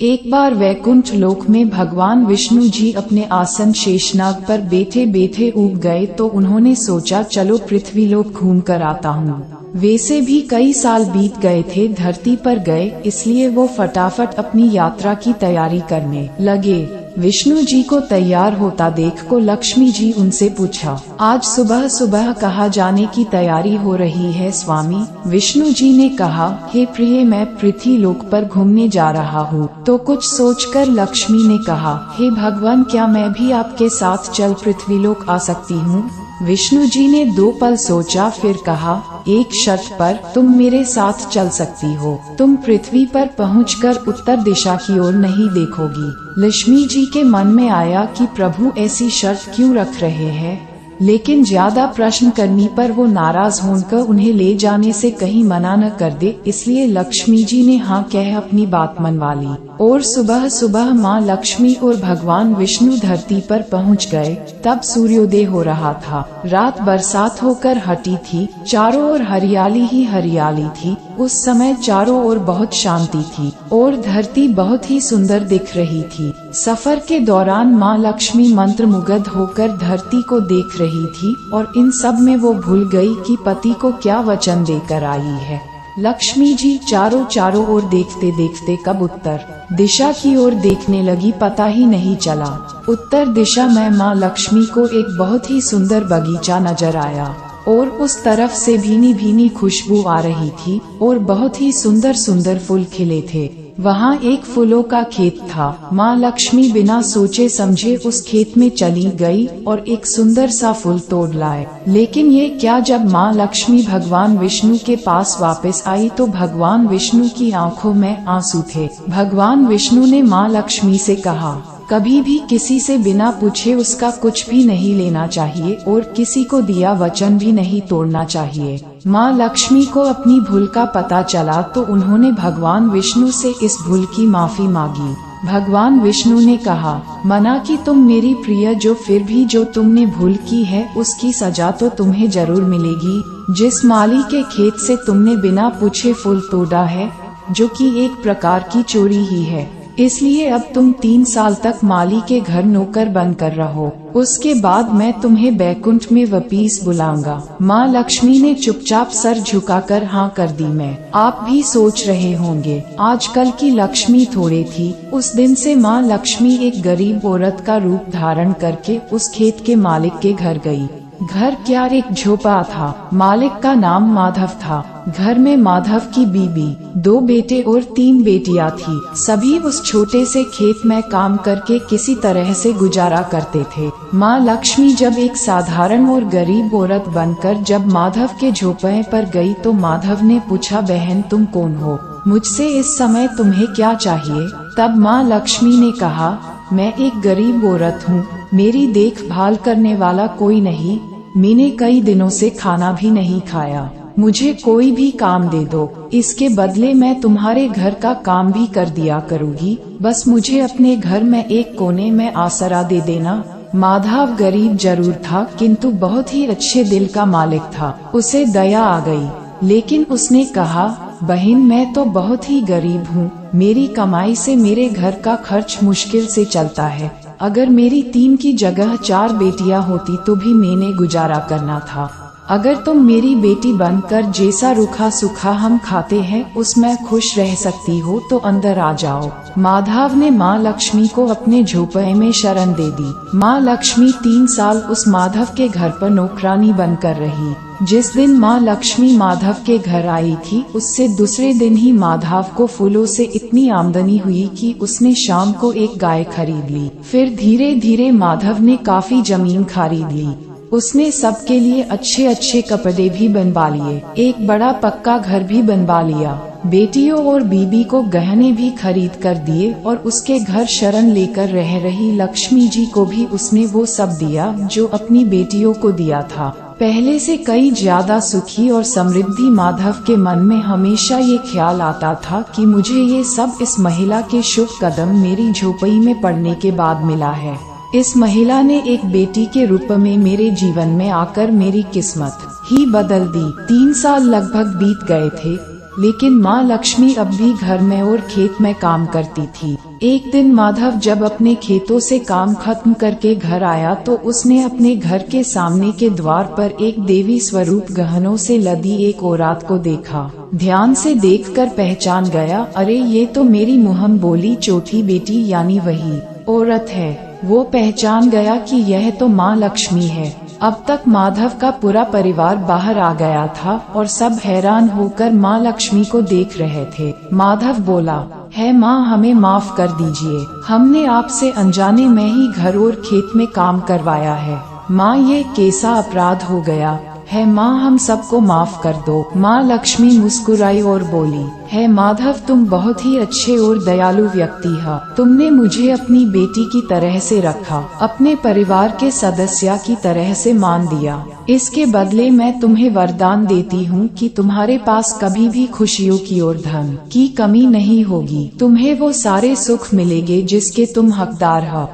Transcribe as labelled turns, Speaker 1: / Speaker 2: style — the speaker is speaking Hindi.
Speaker 1: एक बार वैकुंठ लोक में भगवान विष्णु जी अपने आसन शेषनाग पर बैठे बैठे ऊब गए तो उन्होंने सोचा चलो पृथ्वी लोक घूम कर आता हूँ। वैसे भी कई साल बीत गए थे धरती पर गए, इसलिए वो फटाफट अपनी यात्रा की तैयारी करने लगे। विष्णु जी को तैयार होता देख को लक्ष्मी जी उनसे पूछा, आज सुबह सुबह कहाँ जाने की तैयारी हो रही है स्वामी? विष्णु जी ने कहा, हे प्रिय, मैं पृथ्वी लोक पर घूमने जा रहा हूँ। तो कुछ सोचकर लक्ष्मी ने कहा, हे भगवान, क्या मैं भी आपके साथ चल पृथ्वी लोक आ सकती हूँ? विष्णु जी ने 2 पल सोचा, फिर कहा, एक शर्त पर, तुम मेरे साथ चल सकती हो। तुम पृथ्वी पर पहुंचकर उत्तर दिशा की ओर नहीं देखोगी। लक्ष्मी जी के मन में आया कि प्रभु ऐसी शर्त क्यों रख रहे हैं, लेकिन ज्यादा प्रश्न करने पर वो नाराज होकर उन्हें ले जाने से कहीं मना न कर दे, इसलिए लक्ष्मी जी ने हाँ कह अपनी बात मनवा ली। और सुबह सुबह माँ लक्ष्मी और भगवान विष्णु धरती पर पहुँच गए। तब सूर्योदय हो रहा था। रात बरसात होकर हटी थी, चारों ओर हरियाली ही हरियाली थी। उस समय चारों ओर बहुत शांति थी और धरती बहुत ही सुंदर दिख रही थी। सफर के दौरान माँ लक्ष्मी मंत्रमुग्ध होकर धरती को देख रही थी और इन सब में वो भूल गई कि पति को क्या वचन देकर आई है। लक्ष्मी जी चारों ओर देखते देखते कब उत्तर दिशा की ओर देखने लगी, पता ही नहीं चला। उत्तर दिशा में माँ लक्ष्मी को एक बहुत ही सुंदर बगीचा नजर आया और उस तरफ से भीनी भीनी खुशबू आ रही थी और बहुत ही सुंदर सुंदर फूल खिले थे। वहाँ एक फूलों का खेत था। माँ लक्ष्मी बिना सोचे समझे उस खेत में चली गई और एक सुंदर सा फूल तोड़ लाए। लेकिन ये क्या, जब माँ लक्ष्मी भगवान विष्णु के पास वापस आई तो भगवान विष्णु की आंखों में आंसू थे। भगवान विष्णु ने माँ लक्ष्मी से कहा, कभी भी किसी से बिना पूछे उसका कुछ भी नहीं लेना चाहिए और किसी को दिया वचन भी नहीं तोड़ना चाहिए। माँ लक्ष्मी को अपनी भूल का पता चला तो उन्होंने भगवान विष्णु से इस भूल की माफी मांगी। भगवान विष्णु ने कहा, मना कि तुम मेरी प्रिय, जो फिर भी जो तुमने भूल की है उसकी सजा तो तुम्हें जरूर मिलेगी। जिस माली के खेत से तुमने बिना पूछे फूल तोड़ा है, जो कि एक प्रकार की चोरी ही है, इसलिए अब तुम 3 साल तक माली के घर नौकर बनकर रहो। उसके बाद मैं तुम्हें बैकुंठ में वापस बुलाऊंगा। माँ लक्ष्मी ने चुपचाप सर झुकाकर हाँ कर दी। मैं आप भी सोच रहे होंगे आजकल की लक्ष्मी थोड़े थी। उस दिन से माँ लक्ष्मी एक गरीब औरत का रूप धारण करके उस खेत के मालिक के घर गई। घर क्या, एक झोपड़ा था। मालिक का नाम माधव था। घर में माधव की बीबी, 2 बेटे और 3 बेटियां थी। सभी उस छोटे से खेत में काम करके किसी तरह से गुजारा करते थे। माँ लक्ष्मी जब एक साधारण और गरीब औरत बनकर जब माधव के झोपड़े पर गई तो माधव ने पूछा, बहन तुम कौन हो? मुझसे इस समय तुम्हें क्या चाहिए? तब माँ लक्ष्मी ने कहा, मैं एक गरीब औरत हूँ, मेरी देखभाल करने वाला कोई नहीं, मैंने कई दिनों से खाना भी नहीं खाया, मुझे कोई भी काम दे दो, इसके बदले मैं तुम्हारे घर का काम भी कर दिया करूँगी, बस मुझे अपने घर में एक कोने में आसरा दे देना। माधव गरीब जरूर था किंतु बहुत ही अच्छे दिल का मालिक था। उसे दया आ गई, लेकिन उसने कहा, बहन मैं तो बहुत ही गरीब हूँ, मेरी कमाई से मेरे घर का खर्च मुश्किल से चलता है। अगर मेरी 3 की जगह 4 बेटियां होती तो भी मैंने गुजारा करना था। अगर तुम मेरी बेटी बनकर जैसा रूखा सूखा हम खाते हैं उसमें खुश रह सकती हो तो अंदर आ जाओ। माधव ने माँ लक्ष्मी को अपने झोपड़े में शरण दे दी। माँ लक्ष्मी 3 साल उस माधव के घर पर नौकरानी बनकर रही। जिस दिन माँ लक्ष्मी माधव के घर आई थी उससे दूसरे दिन ही माधव को फूलों से इतनी आमदनी हुई कि उसने शाम को एक गाय खरीद ली। फिर धीरे धीरे माधव ने काफी जमीन खरीद ली। उसने सबके लिए अच्छे अच्छे कपड़े भी बनवा लिए, एक बड़ा पक्का घर भी बनवा लिया, बेटियों और बीबी को गहने भी खरीद कर दिए और उसके घर शरण लेकर रह रही लक्ष्मी जी को भी उसने वो सब दिया जो अपनी बेटियों को दिया था। पहले से कई ज्यादा सुखी और समृद्धि माधव के मन में हमेशा ये ख्याल आता था कि मुझे ये सब इस महिला के शुभ कदम मेरी झोपड़ी में पड़ने के बाद मिला है। इस महिला ने एक बेटी के रूप में मेरे जीवन में आकर मेरी किस्मत ही बदल दी। 3 साल लगभग बीत गए थे। लेकिन माँ लक्ष्मी अब भी घर में और खेत में काम करती थी। एक दिन माधव जब अपने खेतों से काम खत्म करके घर आया तो उसने अपने घर के सामने के द्वार पर एक देवी स्वरूप गहनों से लदी एक औरत को देखा। ध्यान से देखकर पहचान गया, अरे ये तो मेरी मुहम बोली चौथी बेटी यानी वही औरत है। वो पहचान गया कि यह तो माँ लक्ष्मी है। अब तक माधव का पूरा परिवार बाहर आ गया था और सब हैरान होकर माँ लक्ष्मी को देख रहे थे। माधव बोला, है माँ, हमें माफ कर दीजिए, हमने आपसे अनजाने में ही घर और खेत में काम करवाया है। माँ, ये कैसा अपराध हो गया है माँ, हम सबको माफ कर दो। माँ लक्ष्मी मुस्कुराई और बोली, है माधव, तुम बहुत ही अच्छे और दयालु व्यक्ति हो। तुमने मुझे अपनी बेटी की तरह से रखा, अपने परिवार के सदस्य की तरह से मान दिया। इसके बदले मैं तुम्हें वरदान देती हूँ कि तुम्हारे पास कभी भी खुशियों की और धन की कमी नहीं होगी। तुम्हें वो सारे सुख मिलेंगे जिसके तुम हकदार हो।